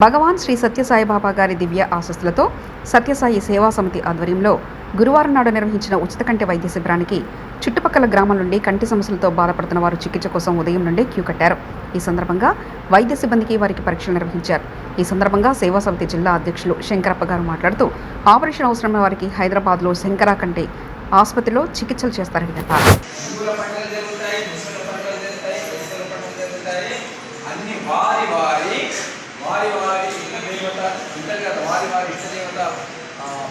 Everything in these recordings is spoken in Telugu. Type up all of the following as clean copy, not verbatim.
భగవాన్ శ్రీ సత్యసాయిబాబా గారి దివ్య ఆశీస్సులతో సత్యసాయి సేవా సమితి ఆధ్వర్యంలో గురువారం నాడు నిర్వహించిన ఉచిత కంటి వైద్య శిబిరానికి చుట్టుపక్కల గ్రామాల నుండి కంటి సమస్యలతో బాధపడుతున్న వారు చికిత్స కోసం ఉదయం నుండి క్యూ కట్టారు. ఈ సందర్భంగా వైద్య సిబ్బందికి వారికి పరీక్షలు నిర్వహించారు. ఈ సందర్భంగా సేవా సమితి జిల్లా అధ్యక్షులు శంకరప్ప గారు మాట్లాడుతూ ఆపరేషన్ అవసరమైన వారికి హైదరాబాద్లో శంకర కంటి ఆసుపత్రిలో చికిత్సలు చేస్తారని చెప్పారు. వారి ఇష్టదేవత ఉంటారు కదా, వారి ఇష్టదేవత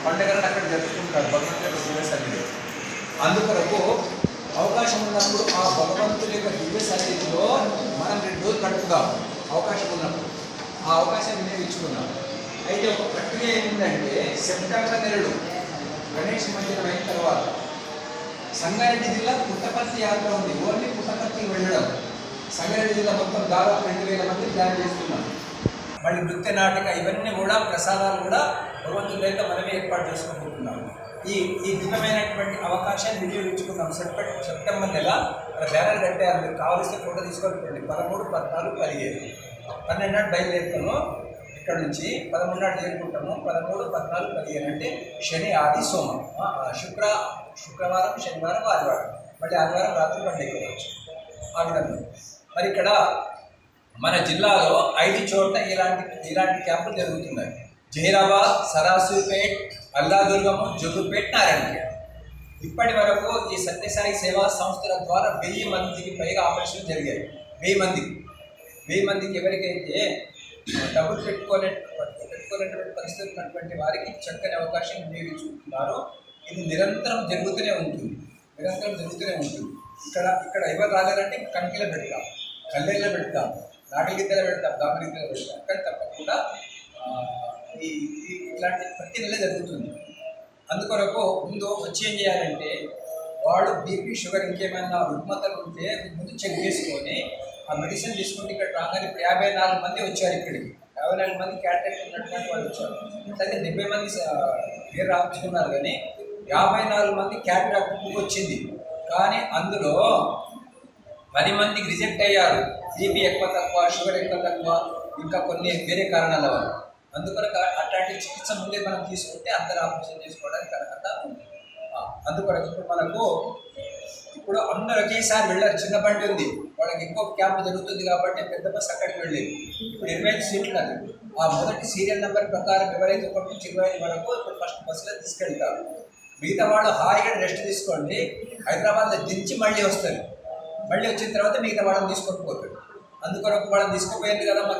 పండుగలను అక్కడ జరుపుకుంటారు భగవంతుడి దివ్య సన్నిధిలో. అందుకొరకు అవకాశం ఉన్నప్పుడు ఆ భగవంతుడి యొక్క దివ్య సన్నిధిలో మనం 2 రోజులు గడుపుదాం. అవకాశం ఉన్నప్పుడు ఆ అవకాశాన్ని వినియోగించుకున్నాం. అయితే ఒక ప్రక్రియ ఏంటంటే సెప్టెంబర్ నెలలో గణేష్ నిమజ్జనం అయిన తర్వాత సంగారెడ్డి జిల్లా పుట్టపర్తి యాత్ర ఉంది. ఓన్లీ పుట్టపర్తికి వెళ్ళడం. సంగారెడ్డి జిల్లా మొత్తం దాదాపు 2000 మంది ప్లాన్ చేస్తున్నాం. మళ్ళీ నృత్య నాటక ఇవన్నీ కూడా ప్రసాదాలు కూడా భగవంతుడైతే మనమే ఏర్పాటు చేసుకోబోతున్నాం. ఈ దివ్యమైనటువంటి అవకాశాన్ని వినియోగించుకున్నాం. సెప్టెంబర్ నెల బ్యానర్ కట్టారు. మీరు కావలసిన ఫోటో తీసుకొని 13, 14, 15 12 నాడు బయలుదేరుతాము. ఇక్కడ నుంచి 13 నాడు చేరుకుంటాము. 13, 14, 15 అంటే శని, ఆది, సోమం, శుక్రవారం, శనివారం, ఆదివారం, మళ్ళీ ఆదివారం రాత్రి పండుగవచ్చు. ఆ విధంగా మరి ఇక్కడ మన జిల్లాలో 5 చోట్ల ఇలాంటి క్యాంపులు జరుగుతున్నాయి. జహీరాబాద్, సరాసూపేట్, అల్లాదుర్గము, జుగుపేట్, నారాయణపేట్. ఇప్పటి వరకు ఈ సత్యసాయి సేవా సంస్థల ద్వారా 1000 మందికి పైగా ఆపరేషన్లు జరిగాయి. 1000 మందికి ఎవరికైతే డబ్బులు పెట్టుకోలేనటువంటి పరిస్థితులు ఉన్నటువంటి వారికి చక్కని అవకాశం వినియోగించుకుంటున్నారో ఇది నిరంతరం జరుగుతూనే ఉంటుంది. ఇక్కడ ఎవరు రాలేరంటే కంకిలో పెడతాం, కళ్ళేళ్ళలో పెడతాం, నాటిగిద్దలు పెడతాం, దామగిద్దలు పెడతాం. కానీ తప్పకుండా ఇట్లాంటి ప్రతి నెల జరుగుతుంది. అందుకొరకు ముందు వచ్చి ఏం చేయాలంటే వాడు బీపీ, షుగర్ ఇంకేమైనా రుగ్మతలు ఉంటే ముందు చెక్ చేసుకొని ఆ మెడిసిన్ తీసుకుంటే ఇక్కడ రాగానే ఇప్పుడు 54 మంది వచ్చారు. ఇక్కడికి 54 మంది క్యాటరెక్ట్ ఉన్నటువంటి వాళ్ళు వచ్చారు. అయితే 70 మంది పేరు రాపించుకున్నారు. కానీ 54 మంది క్యాటరాక్ట్ వచ్చింది. కానీ అందులో 10 మందికి రిజెక్ట్ అయ్యారు. బీపీ ఎక్కువ తక్కువ, షుగర్ ఎక్కువ తక్కువ, ఇంకా కొన్ని వేరే కారణాల వల్ల. అందుకొరకు అట్లాంటి చికిత్స ముందే మనం తీసుకుంటే అందరూ ఆపరేషన్ చేసుకోవడానికి అర్హత ఉంది. అందుకొరకు ఇప్పుడు అందరూ ఒకేసారి వెళ్ళారు. చిన్న బండి ఉంది, వాళ్ళకి ఎక్కువ క్యాంప్ జరుగుతుంది కాబట్టి పెద్ద బస్ అక్కడికి వెళ్ళేది. ఇప్పుడు 25 సీట్లు అది. ఆ మొదటి సీరియల్ నెంబర్ ప్రకారం ఎవరైతే 1 నుంచి 25 వరకు ఇప్పుడు ఫస్ట్ బస్సులో తీసుకెళ్తారు. మిగతా వాళ్ళు హాయిగా రెస్ట్ తీసుకోండి, హైదరాబాద్లో దించి మళ్ళీ వస్తారు. మళ్ళీ వచ్చిన తర్వాత మిగతా వాళ్ళని తీసుకొని పోతాడు. అందుకొరకు వాళ్ళని తీసుకుపోయింది కదా.